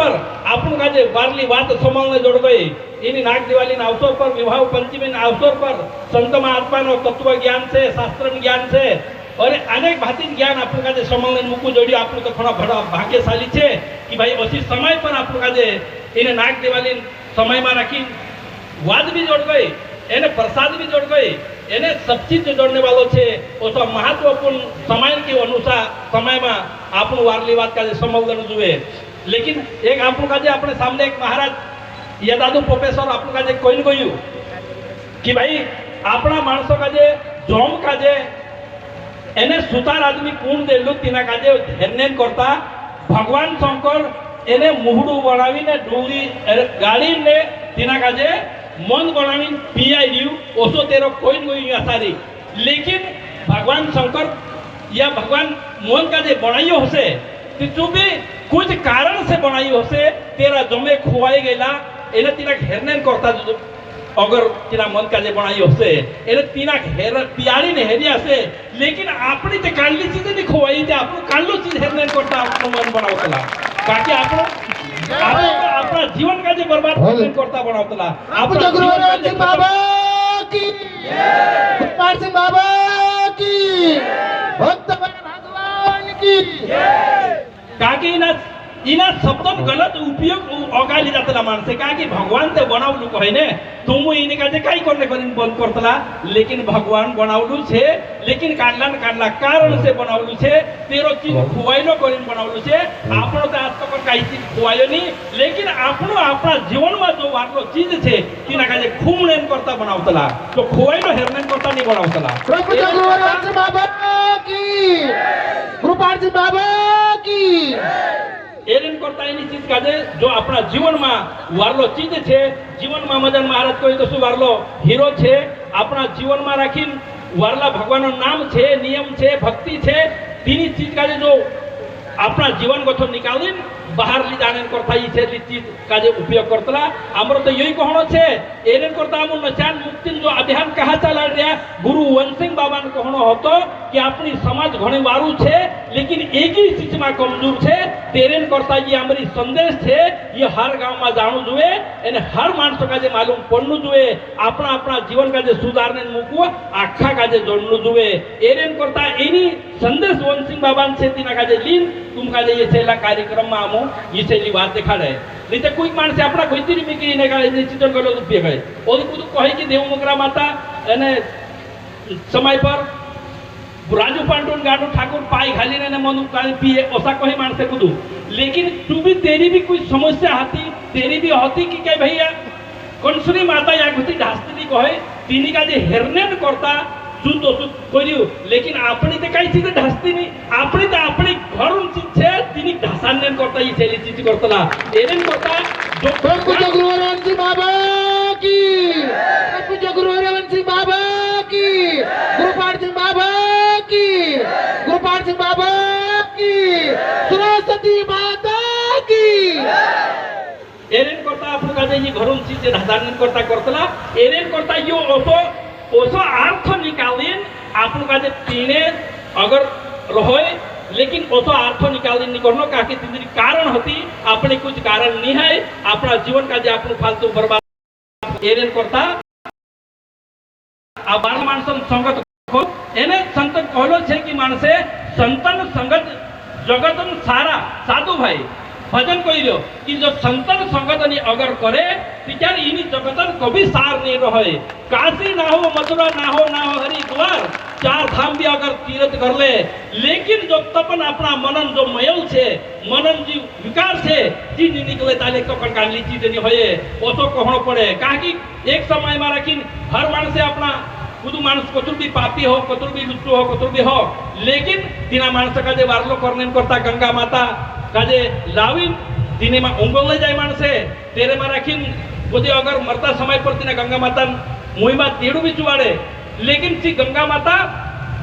पर આપણું કાજે વારલી વાત સમાલને જોડ ગઈ એની નાગ દિવાળીના અવસર પર વિવાહ પંચમીના અવસર પર સંતમાં આત્માનો તત્વ જ્ઞાન છે શાસ્ત્રનું જ્ઞાન છે અને અનેક ભાતી જ્ઞાન આપણું કાજે સમાલને મૂકવું જોડ્યું આપણું તો ઘણા ભડા ભાગ્યશાળી છે કે ભાઈ ઓછી સમય પર આપણું કાજે એને નાગ દિવાળી સમયમાં રાખી વાદ भी जोड़ गई એને प्रसाद भी जोड़ गई એને सब चीज जोड़ने वालों છે ઓછો महत्वपूर्ण समय के अनुसार समय में આપણું વારલી વાત કાજે સમલવાનું जुए लेकिन एक આપણું કાજે આપણે सामने एक महाराज યદાદુ પ્રોફેસર આપણું કાજે કોઈને કહ્યું कि भाई આપણા માણસો કાજે જોમ કાજે એને સુતાર આદમી કોણ દેલું તેના કાજે ધ્યાન કરતા ભગવાન શંકર એને મુહડું બનાવીને ડોળી ગાળીને તેના કાજે मन बनावी पीआई दियो ओसो तेरो कोई नहीं आसारी लेकिन भगवान शंकर या भगवान मोहन का जे बनाइयो होसे तो भी कुछ कारण से बनाइयो होसे तेरा जमे खुआई गेला एने तीना घेरने करता अगर तीना मन का जे बनाइयो होसे एने तीना घेर पियाड़ी ने हेरिया से लेकिन आपनी ते काली चीज नहीं खुआई ते आपन कालो चीज हेरने करता आपन मन बनावतला बाकी आपन अपना जीवन का जो बर्बाद करता बनावतला आपका गुरुवार सिंह बाबा की गुरुवार सिंह बाबा की भक्त भगवान की काकी इना शब्द गलत उपयोग अगाली जातला मानसे काकी भगवान ते बनावलू कहे ने तुम इने का जे काई करने करिन बंद करतला लेकिन भगवान बनावलू छे लेकिन काडला कारण से बनावलू छे तेरो चीज खुवाइलो करिन बनावलू छे आपनो तो आज तक काई चीज खुवायो नी लेकिन आपनो अपना जीवन में जो वाटलो चीज छे तिना का जे खूमनेन करता बनावतला तो खुवाइलो हेरनेन करता नी बनावतला प्रभु गुरुवार सिंह बाबा की गुरुवार सिंह बाबा की एरन करता एनी चीज काजे जो अपना जीवन में वारलो चीज छे जीवन में मदन महाराज कोई तो वारलो हीरो छे अपना जीवन में राखीन वारला भगवान नाम छे नियम छे भक्ति छे तीनी चीज काजे जो अपना जीवन गथो निकालीन बाहर ली जाने करता ई छे चीज काजे उपयोग करतला हमरो तो यही कहणो छे एरन करता हम नचान मुक्ति जो अभियान कहा चला रहा गुरु वंशिंग बाबा ने कहणो हतो कि अपनी समाज घणे वारू छे लेकिन एक ही चीज में कमजोर छे तेरेन करता ये हमारी संदेश छे ये हर गांव में जाणू जुए एने हर मानस का जे मालूम पड़नु जुए अपना अपना जीवन का जे सुधारने मूकू आखा का जे जोड़नु जुए एरेन करता एनी संदेश वंशिंग बाबा छे तीना का जे लीन तुम का जे ये छेला कार्यक्रम में आमो ये छेली बात देखाड़े नहीं तो कोई मानस अपना खोईती में की ने का चित्र गलो उपयोग है और कुछ कहे कि देव मुकरा माता एने समय पर राजू पांडुन गाडू ठाकुर पाई घाली ने मनु काली पिए ओसा कही मानसे कुदू लेकिन तू भी तेरी भी कोई समस्या आती तेरी भी होती कि क्या भैया कंसुरी माता या गुती ढास्ती कहे तीनी का जे हेरनेन करता सुन तो सुन करियो लेकिन अपनी ते काई चीज ढास्ती नहीं अपनी ते अपनी घरून चीज छे तीनी ढासानेन करता ये छेली चीज करतला एरेन करता जो प्रभु गुरुवार सिंह बाबा की प्रभु गुरुवार सिंह बाबा की गुरुवार सिंह बाबा की गुरुवार सिंह बाबा की सरस्वती माता की एरेन करता आपण का जे घरून चीज ढासानेन करता करतला एरेन करता यो ओसो अर्थ निकालीन आपण का जे तीने अगर रहोय लेकिन ओसो अर्थ निकालीन नहीं करनो काकी तिंदरी कारण होती अपने कुछ कारण नहीं है अपना जीवन का जे आपण फालतू बर्बाद एरेन करता आ बार मानसन संगत को एने संत कहलो छे कि मानसे संतन संगत जगतन सारा साधु भाई भजन कहिलो कि जो संतन संगतनी अगर करे तिचार इनी जगतन कभी सार नहीं रहे काशी ना हो मथुरा ना हो हरिद्वार चार धाम भी अगर तीर्थ कर ले लेकिन जो तपन अपना मनन जो मयल छे मनन जी विकार छे जी नहीं निकले ताले तो काली चीज नहीं होए ओसो कहणो पड़े काकी एक समय में रखीन हर मानस से अपना खुद मानस कतुर भी पापी हो कतुर भी लुच्चू हो कतुर भी हो लेकिन तीना मानस का जे वारलो करने करता गंगा माता काजे लावीन तीने में उंगल ले जाए मानसे तेरे में रखीन बुद्धि अगर मरता समय पर तीना गंगा माता मुहिमा तेड़ू भी चुवाड़े लेकिन सी गंगा माता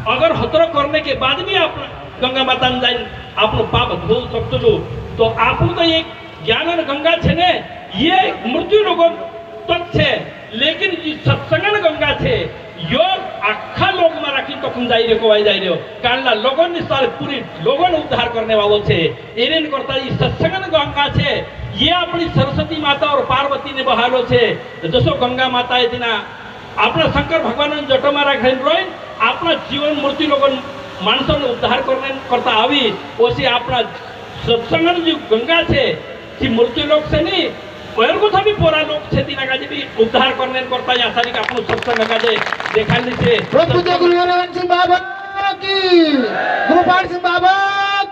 अगर हतरो करने के बाद भी आप गंगा माता ने जाइन आपनो पाप धोल सकतलो तो आपू तो एक ज्ञानन गंगा छे ने ये मृत्यु रोग तक छे लेकिन सत्संगन गंगा छे यो आखा लोग में राखी तो खुम जाई रे को आई जाई रे कारण लोगन ने सारे पूरी लोगन उद्धार करने वालों छे एरेन करता ये सत्संगन गंगा छे ये अपनी सरस्वती माता और पार्वती ने बहालो छे जसो गंगा माता है तिना अपना शंकर भगवान जटो में राखेन रोइन अपना जीवन मूर्ति लोगन मानसों ने उद्धार करने करता आवी ओसी अपना सत्संगन जो गंगा छे ती मूर्ति लोग से नहीं और कुछ भी पोरा लोग छे तिना काजे भी उद्धार करने करता या सारी का अपनो सत्संग काजे देखाली छे प्रभु पूज्य गुरु हरवंश सिंह बाबा की गुरुपाल सिंह बाबा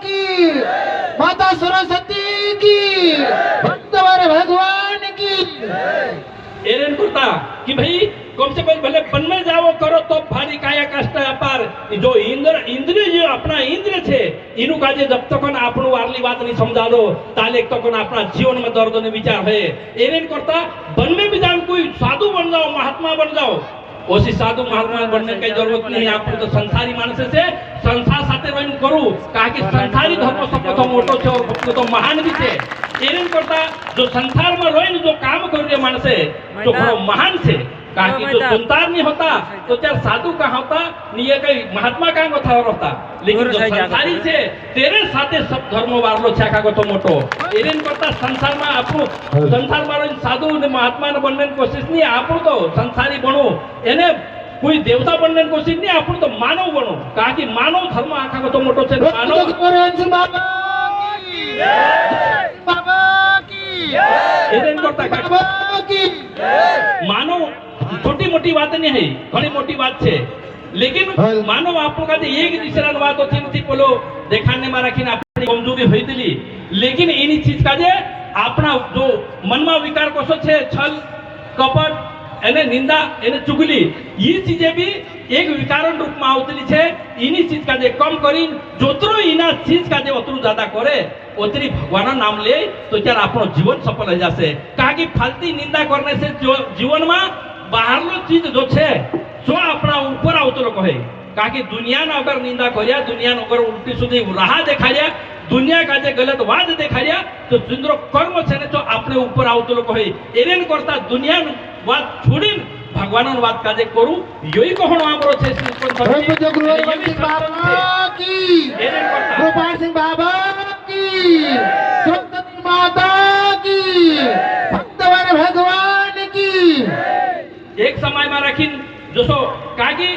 की माता सरस्वती की भक्तवर भगवान की एरेन करता कि भाई कम से कम भले वन में जाओ करो तो भारी काया कष्ट अपार जो इंद्र जो अपना इंद्र छे इनु काजे जब तक आपनो वारली बात नहीं समझा दो ताले तक अपना जीवन में दर्द ने विचार है एरेन करता वन में भी जान कोई साधु बन जाओ महात्मा बन जाओ ओसी साधु महात्मा बनने की जरूरत नहीं आपको तो संसारी मानस से संसार साथे रहीने करू काहे संसारी धर्म सब तो मोटो छे और भक्त तो महान भी छे एरेन करता जो संसार में रहीने जो काम करे मानस जो घणो महान छे काहे जो संसार नहीं होता तो त्यार साधु कहाँ होता नहीं कई महात्मा कहाँ होता होता लेकिन जो संसारी छे तेरे साथे सब धर्म वारलो छे का तो मोटो एरेन करता संसार में आपको संसार में रहीने साधु ने महात्मा ने बनने की कोशिश नहीं आपको तो संसारी बनो एने कोई देवता बनने की कोशिश नहीं आपको तो मानव बनो कहा कि मानव धर्म आखा तो मोटो छे मानव बाबा की एरेन करता मानव छोटी मोटी बात नहीं है घणी मोटी बात है लेकिन मानव आपको का एक दूसरा बात होती नहीं बोलो देखाने में रखीने अपनी कमजोरी हुई दिली लेकिन इन चीज का जे अपना जो मन में विकार कसो छे छल कपट एने निंदा एने चुगली ये चीजें भी एक विकारण रूप में आवतली छे इनी चीज का जे कम करी जोतरो इना चीज का जे ओतरू ज्यादा करे ओतरी भगवान नाम ले तो त्यार आपनो जीवन सफल हो जासे कहा कि फालती निंदा करने से जो जीवन में बाहरलो चीज जो छे जो अपना ऊपर आवतलो कहे कहा कि दुनिया ने अगर निंदा करिया दुनिया ने अगर उल्टी सुधी राह देखाड़िया दुनिया का जे गलत वाद देखाड़िया तो जिंद्रो कर्म छे ने जो अपने ऊपर आवतलो कहे एरेन करता दुनिया वाद छोड़ी भगवान वाद काजे करू योई कहणो आमरो छे प्रभु जो गुरु हरवंश सिंह बाबा की गोपाल सिंह बाबा की सरस्वती माता की भक्तवर भगवान की एक समय में रखीन जसो काकी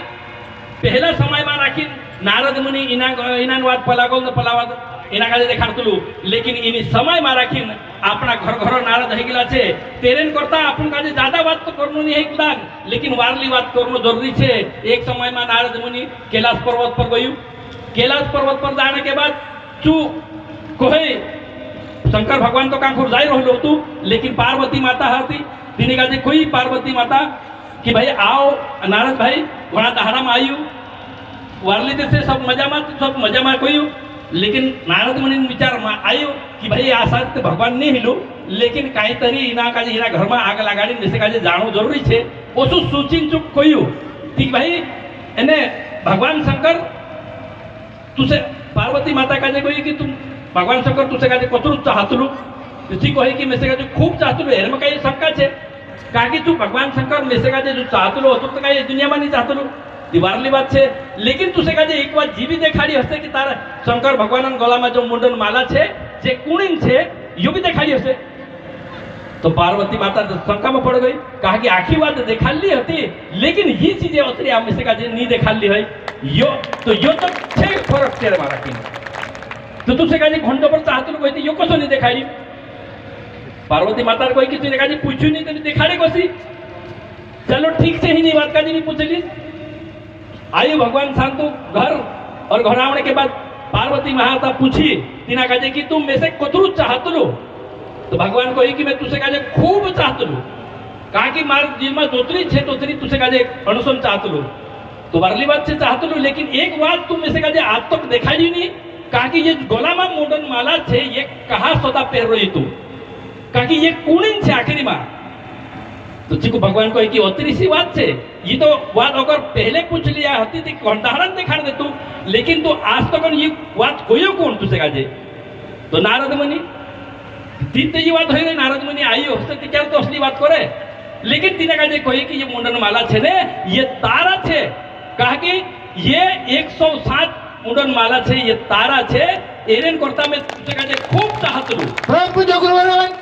पहला समय में रखीन नारद मुनि इनान वाद पलागोल पलावाद इना काजे देखाडतलु लेकिन इनी समय में रखीन अपना घर घर नारद है गिला छे तेरेन करता अपन काजे ज्यादा बात तो करनो नहीं है कुदान लेकिन वारली बात करनो जरूरी छे एक समय में नारद मुनि कैलाश पर्वत पर गयु कैलाश पर्वत पर जाने के बाद चू कोहे शंकर भगवान तो कांखुर जाई रहलो तू लेकिन पार्वती माता हती तिनी काजे कोई पार्वती माता कि भाई आओ नारद भाई घोड़ा दहाड़ा में आयु वारली से सब मजा में कोई लेकिन नारद मुनि विचार में आयो कि भाई आशा तो भगवान नहीं हिलो लेकिन कहीं तरी इना का इना घर में आग लगाड़ी जैसे का जानो जरूरी छे ओसु सूचिन चुप कोई ठीक भाई एने भगवान शंकर तुसे पार्वती माता का कोई कि तुम भगवान शंकर तुसे का कतरू चाहतलू ठीक कहे कि मेसे का खूब चाहतलू हेर में कहीं शंका छे कहा कि तू भगवान शंकर मेसे का जो चाहतलू तो कहीं दुनिया में नहीं चाहतलू दिवारली बात छे लेकिन तुसे का एक बार जीवी देखाड़ी हसे कि तारा शंकर भगवान गला में जो मुंडन माला छे जे कुणीन छे यो भी देखाड़ी हसे तो पार्वती माता शंका में पड़ गई कहा कि आखी बात देखाली हती लेकिन ये चीजें अतरी आप में से का नहीं देखाली है यो तो छे फरक तेरे मारा की तो तुसे का घंटो पर चाहतलू कहती यो कसो नहीं देखाड़ी पार्वती माता कोई किसी ने कहा पूछू नहीं तो देखाड़े कसी चलो ठीक से ही नहीं बात का नहीं पूछली आयु भगवान शांतु घर और घर आने के बाद पार्वती माता पूछी तिना कहे कि तुम में से कतरू चाहतलू तो भगवान को कि मैं तुसे कहे खूब चाहतलू कहा कि मार दिल में जोतरी छे तोतरी तुसे कहे अनुसम चाहतलू तो वारली बात से चाहतलू लेकिन एक बात तुम में से कहे आज तक देखाड़ी नहीं कहा कि ये गोला में मुंडन माला छे ये कहा सदा पहर रही तू कहा कि ये कुणीन छे आखिरी में तो चिकू भगवान को कि अतरी सी बात है ये तो बात अगर पहले पूछ लिया हती थी घंटाहरण दिखा दे तू लेकिन तो आज तक ये बात कोई कौन तुसे काजे तो नारद मुनि तीन ये बात हो रही नारद मुनि आई हसे क्या तो असली बात करे लेकिन तिने का कोई कि ये मुंडन माला छे ने ये तारा छे कहा कि ये 107 मुंडन माला छे ये तारा छे एरेन करता में तुझे खूब चाहत रू परम पूज्य गुरुवर्य